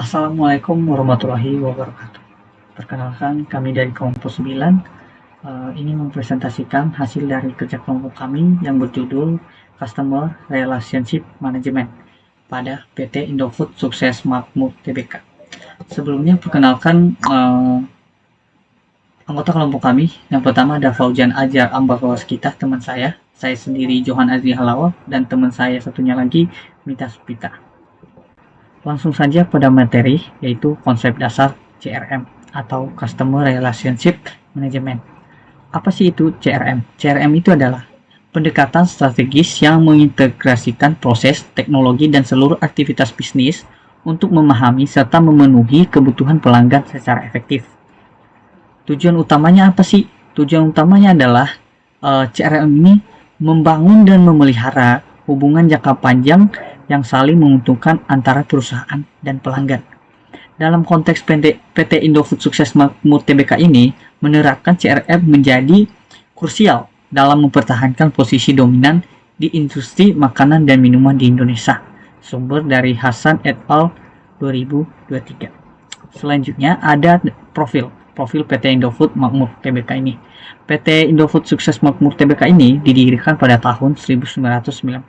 Assalamualaikum warahmatullahi wabarakatuh. Perkenalkan, kami dari kelompok 9 ini mempresentasikan hasil dari kerja kelompok kami yang berjudul Customer Relationship Management pada PT Indofood Sukses Makmur Tbk. Sebelumnya perkenalkan anggota kelompok kami. Yang pertama ada Faujan Ajar Ambagawaskita, teman saya sendiri Johan Azri Halawa, dan teman saya satunya lagi Mita Supita. Langsung saja pada materi, yaitu konsep dasar CRM atau Customer Relationship Management. Apa sih itu CRM? CRM itu adalah pendekatan strategis yang mengintegrasikan proses, teknologi, dan seluruh aktivitas bisnis untuk memahami serta memenuhi kebutuhan pelanggan secara efektif. Tujuan utamanya apa sih? Tujuan utamanya adalah CRM ini membangun dan memelihara hubungan jangka panjang yang saling menguntungkan antara perusahaan dan pelanggan. Dalam konteks PT Indofood Sukses Makmur Tbk ini, menerapkan CRM menjadi krusial dalam mempertahankan posisi dominan di industri makanan dan minuman di Indonesia. Sumber dari Hasan et al. 2023. Selanjutnya ada profil PT Indofood Makmur Tbk ini. PT Indofood Sukses Makmur Tbk ini didirikan pada tahun 1990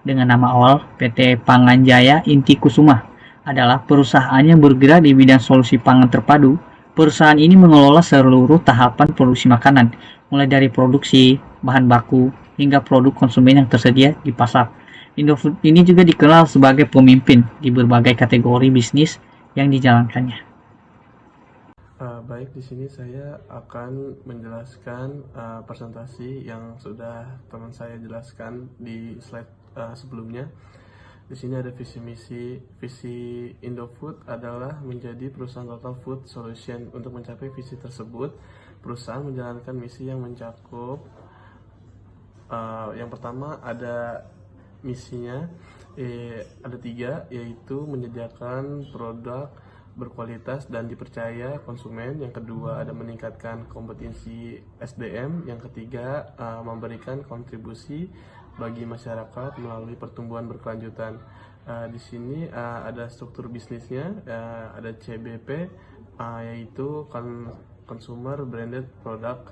dengan nama awal PT Panganjaya Inti Kusuma. Adalah perusahaan yang bergerak di bidang solusi pangan terpadu. Perusahaan ini mengelola seluruh tahapan produksi makanan, mulai dari produksi, bahan baku, hingga produk konsumen yang tersedia di pasar. Indofood ini juga dikenal sebagai pemimpin di berbagai kategori bisnis yang dijalankannya. Baik, di sini saya akan menjelaskan presentasi yang sudah teman saya jelaskan di slide sebelumnya. Di sini ada visi Indofood adalah menjadi perusahaan total food solution. Untuk mencapai visi tersebut, perusahaan menjalankan misi yang mencakup yang pertama ada misinya, ada 3, yaitu menyediakan produk berkualitas dan dipercaya konsumen. Yang kedua ada meningkatkan kompetensi SDM. Yang ketiga memberikan kontribusi bagi masyarakat melalui pertumbuhan berkelanjutan. Di sini ada struktur bisnisnya, ada CBP, yaitu Consumer Branded Product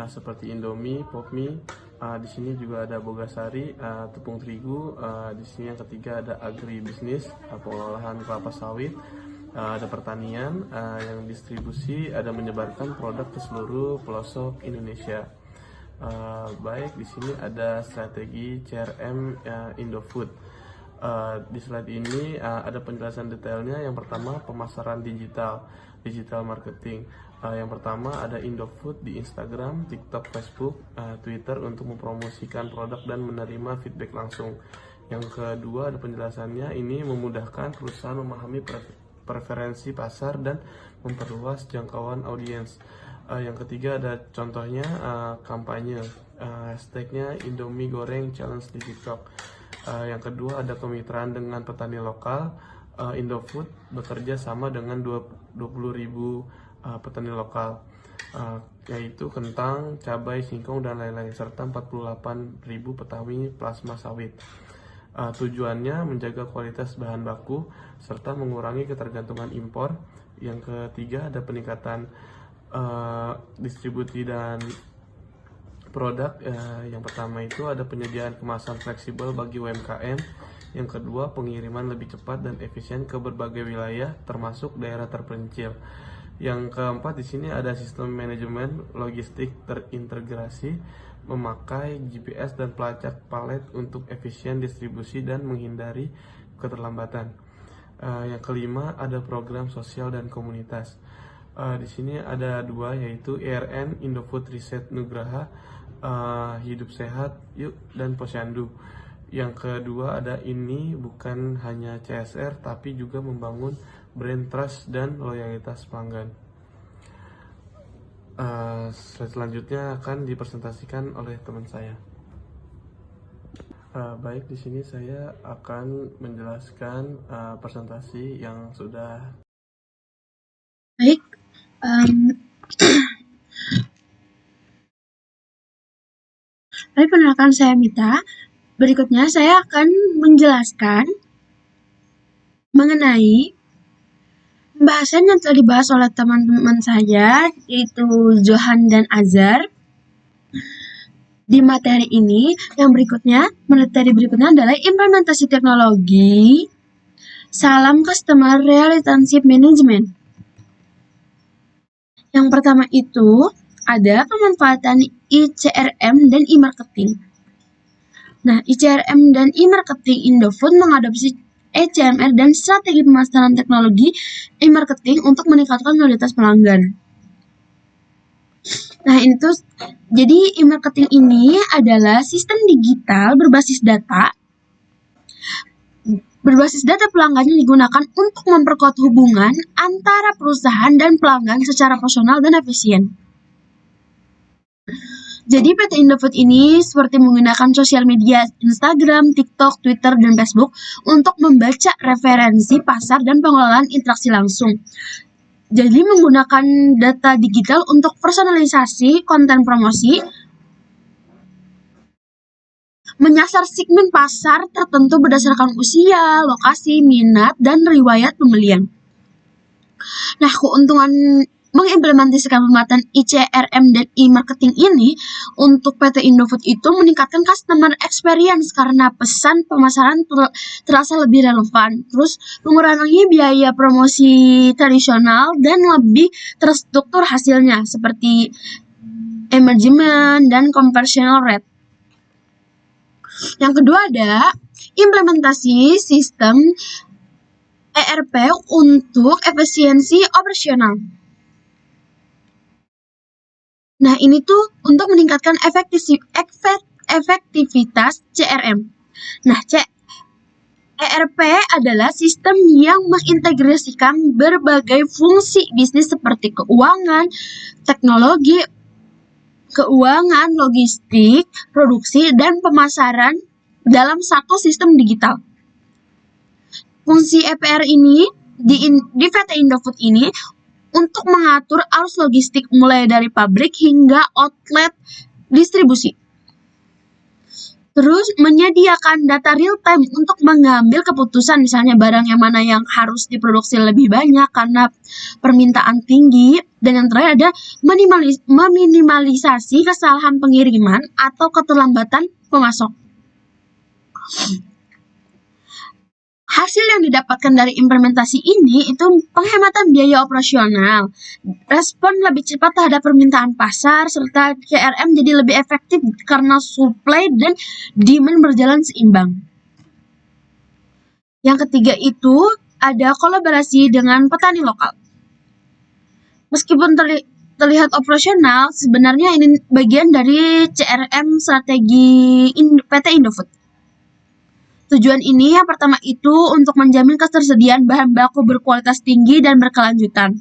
seperti Indomie, Popmie. Di sini juga ada Bogasari, tepung terigu. Di sini yang ketiga ada agribisnis, pengolahan kelapa sawit. Ada pertanian, yang distribusi, ada menyebarkan produk ke seluruh pelosok Indonesia. Baik, di sini ada strategi CRM Indofood. Di slide ini ada penjelasan detailnya. Yang pertama pemasaran digital marketing. Yang pertama ada Indofood di Instagram, TikTok, Facebook, Twitter untuk mempromosikan produk dan menerima feedback langsung. Yang kedua ada penjelasannya, ini memudahkan perusahaan memahami preferensi pasar dan memperluas jangkauan audiens. Yang ketiga ada contohnya kampanye, hashtagnya Indomie goreng challenge di TikTok. Yang kedua ada kemitraan dengan petani lokal. Indofood bekerja sama dengan 20.000 petani lokal, yaitu kentang, cabai, singkong, dan lain-lain, serta 48.000 petani plasma sawit. Tujuannya menjaga kualitas bahan baku serta mengurangi ketergantungan impor. Yang ketiga ada peningkatan distribusi dan produk. Yang pertama itu ada penyediaan kemasan fleksibel bagi UMKM. Yang kedua pengiriman lebih cepat dan efisien ke berbagai wilayah termasuk daerah terpencil. Yang keempat di sini ada sistem manajemen logistik terintegrasi, memakai GPS dan pelacak palet untuk efisien distribusi dan menghindari keterlambatan. Yang kelima ada program sosial dan komunitas. Di sini ada 2, yaitu IRN Indofood Riset Nugraha, Hidup Sehat Yuk, dan Posyandu. Yang kedua ada ini bukan hanya CSR tapi juga membangun brand trust dan loyalitas pelanggan. Slide selanjutnya akan dipresentasikan oleh teman saya. Baik, di sini saya akan menjelaskan presentasi yang sudah. Baik, perkenalkan saya Mita. Berikutnya saya akan menjelaskan mengenai Pembahasan yang telah dibahas oleh teman-teman saya, yaitu Johan dan Azhar, di materi ini, materi berikutnya adalah implementasi teknologi, salam customer relationship management. Yang pertama itu ada pemanfaatan ICRM dan e-marketing. Nah, ICRM dan e-marketing Indofood mengadopsi ECMR dan strategi pemasaran teknologi e-marketing untuk meningkatkan loyalitas pelanggan. Nah, jadi e-marketing ini adalah sistem digital berbasis data pelanggan yang digunakan untuk memperkuat hubungan antara perusahaan dan pelanggan secara personal dan efisien. Jadi PT Indofood ini seperti menggunakan sosial media Instagram, TikTok, Twitter, dan Facebook untuk membaca referensi pasar dan pengelolaan interaksi langsung. Jadi menggunakan data digital untuk personalisasi konten promosi, menyasar segmen pasar tertentu berdasarkan usia, lokasi, minat, dan riwayat pembelian. Nah, keuntungan mengimplementasikan pemanfaatan ICRM dan e-marketing ini untuk PT Indofood itu meningkatkan customer experience karena pesan pemasaran terasa lebih relevan, terus mengurangi biaya promosi tradisional dan lebih terstruktur hasilnya seperti engagement dan conversion rate. Yang kedua ada implementasi sistem ERP untuk efisiensi operasional. Nah, ini tuh untuk meningkatkan efektivitas CRM. Nah, ERP adalah sistem yang mengintegrasikan berbagai fungsi bisnis seperti keuangan, teknologi, logistik, produksi, dan pemasaran dalam satu sistem digital. Fungsi EPR ini di PT Indofood ini untuk mengatur arus logistik mulai dari pabrik hingga outlet distribusi. Terus menyediakan data real time untuk mengambil keputusan misalnya barang yang mana yang harus diproduksi lebih banyak karena permintaan tinggi. Dan yang terakhir ada meminimalisasi kesalahan pengiriman atau keterlambatan pemasok. Hasil yang didapatkan dari implementasi ini itu penghematan biaya operasional, respon lebih cepat terhadap permintaan pasar, serta CRM jadi lebih efektif karena supply dan demand berjalan seimbang. Yang ketiga itu ada kolaborasi dengan petani lokal. Meskipun terlihat operasional, sebenarnya ini bagian dari CRM strategi PT Indofood. Tujuan ini yang pertama itu untuk menjamin ketersediaan bahan baku berkualitas tinggi dan berkelanjutan.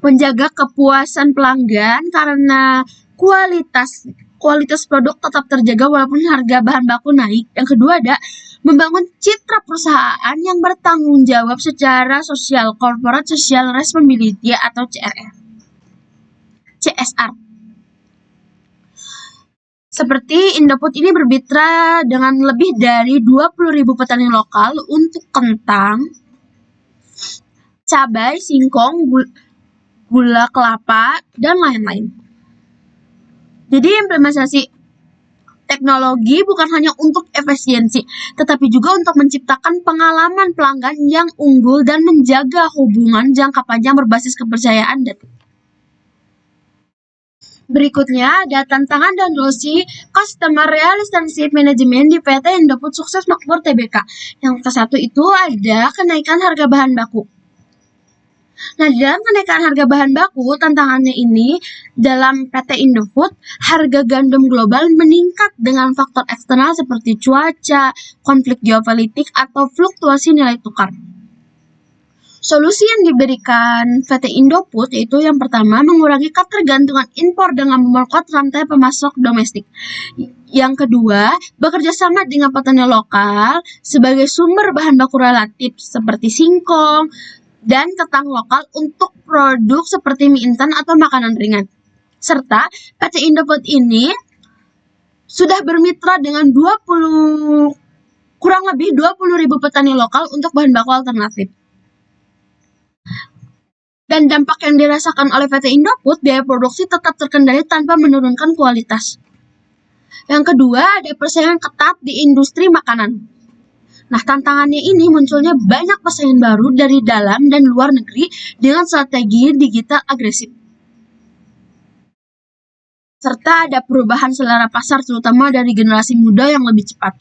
Menjaga kepuasan pelanggan karena kualitas produk tetap terjaga walaupun harga bahan baku naik. Yang kedua ada membangun citra perusahaan yang bertanggung jawab secara sosial, corporate social responsibility atau CSR. Seperti Indofood ini bermitra dengan lebih dari 20.000 petani lokal untuk kentang, cabai, singkong, gula kelapa, dan lain-lain. Jadi implementasi teknologi bukan hanya untuk efisiensi, tetapi juga untuk menciptakan pengalaman pelanggan yang unggul dan menjaga hubungan jangka panjang berbasis kepercayaan dan berikutnya ada tantangan dan solusi Customer Relationship Management di PT Indofood Sukses Makmur Tbk. Yang ke-1 itu ada kenaikan harga bahan baku. Nah, dalam kenaikan harga bahan baku, tantangannya ini dalam PT Indofood, harga gandum global meningkat dengan faktor eksternal seperti cuaca, konflik geopolitik, atau fluktuasi nilai tukar. Solusi yang diberikan PT Indofood yaitu yang pertama mengurangi ketergantungan impor dengan memperkuat rantai pemasok domestik. Yang kedua, bekerja sama dengan petani lokal sebagai sumber bahan baku relatif seperti singkong dan ketan lokal untuk produk seperti mie instan atau makanan ringan. Serta PT Indofood ini sudah bermitra dengan kurang lebih 20.000 petani lokal untuk bahan baku alternatif. Dan dampak yang dirasakan oleh PT Indofood, biaya produksi tetap terkendali tanpa menurunkan kualitas. Yang kedua, ada persaingan ketat di industri makanan. Nah, tantangannya ini munculnya banyak pesaing baru dari dalam dan luar negeri dengan strategi digital agresif. Serta ada perubahan selera pasar terutama dari generasi muda yang lebih cepat.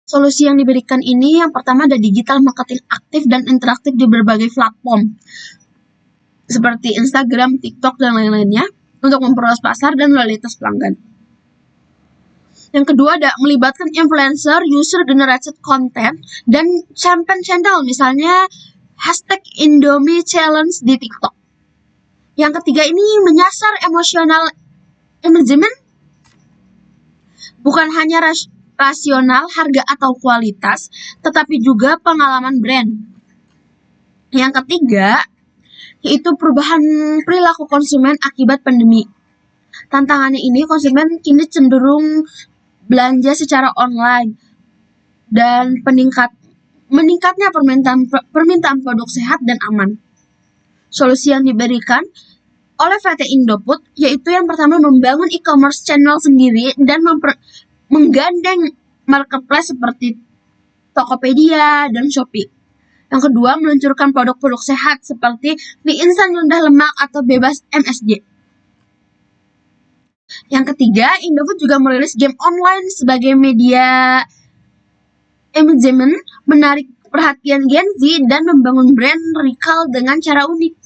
Solusi yang diberikan ini yang pertama ada digital marketing aktif dan interaktif di berbagai platform seperti Instagram, TikTok, dan lain-lainnya untuk memperluas pasar dan loyalitas pelanggan. Yang kedua ada melibatkan influencer, user-generated content, dan campaign channel, misalnya hashtag Indomie Challenge di TikTok. Yang ketiga ini menyasar emosional engagement, bukan hanya rasional, harga atau kualitas, tetapi juga pengalaman brand. Yang ketiga, yaitu perubahan perilaku konsumen akibat pandemi. Tantangannya ini, konsumen kini cenderung belanja secara online dan meningkatnya permintaan produk sehat dan aman. Solusi yang diberikan oleh PT Indofood yaitu yang pertama membangun e-commerce channel sendiri dan menggandeng marketplace seperti Tokopedia dan Shopee. Yang kedua, meluncurkan produk-produk sehat seperti mie instan rendah lemak atau bebas MSG. Yang ketiga, Indofood juga merilis game online sebagai media engagement, menarik perhatian Gen Z, dan membangun brand recall dengan cara unik.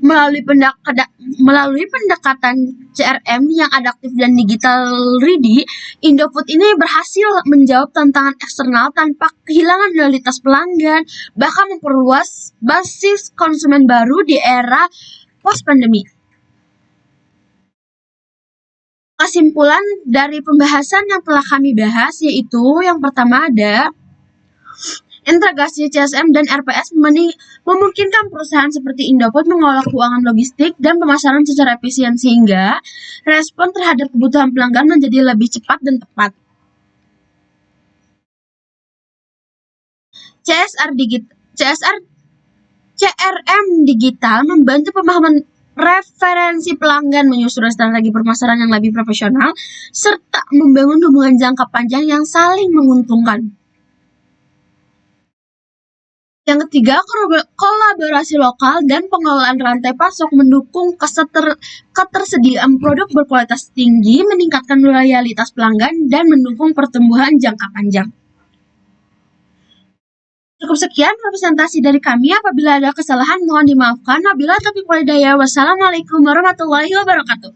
Melalui pendekatan CRM yang adaptif dan digital ready, Indofood ini berhasil menjawab tantangan eksternal tanpa kehilangan loyalitas pelanggan, bahkan memperluas basis konsumen baru di era post-pandemi. Kesimpulan dari pembahasan yang telah kami bahas yaitu yang pertama ada integrasi CSM dan RPS memungkinkan perusahaan seperti Indofood mengolah keuangan logistik dan pemasaran secara efisien sehingga respon terhadap kebutuhan pelanggan menjadi lebih cepat dan tepat. CRM digital membantu pemahaman referensi pelanggan, menyusun strategi pemasaran yang lebih profesional, serta membangun hubungan jangka panjang yang saling menguntungkan. Yang ketiga, kolaborasi lokal dan pengelolaan rantai pasok mendukung ketersediaan produk berkualitas tinggi, meningkatkan loyalitas pelanggan, dan mendukung pertumbuhan jangka panjang. Cukup sekian representasi dari kami. Apabila ada kesalahan mohon dimaafkan. Wabillahi taufiq wal hidayah. Wassalamualaikum warahmatullahi wabarakatuh.